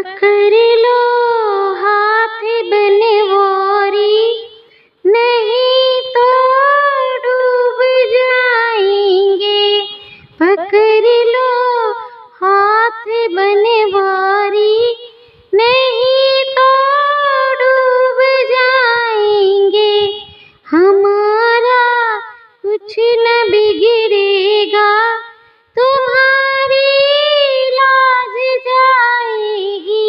पकड़ लो हाथ बनवारी, नहीं तो डूब जाएंगे। पकड़ लो हाथ बनवारी, नहीं तो डूब जाएंगे। हमारा कुछ न बिगड़ेगा, तुम्हारी लाज जाएगी।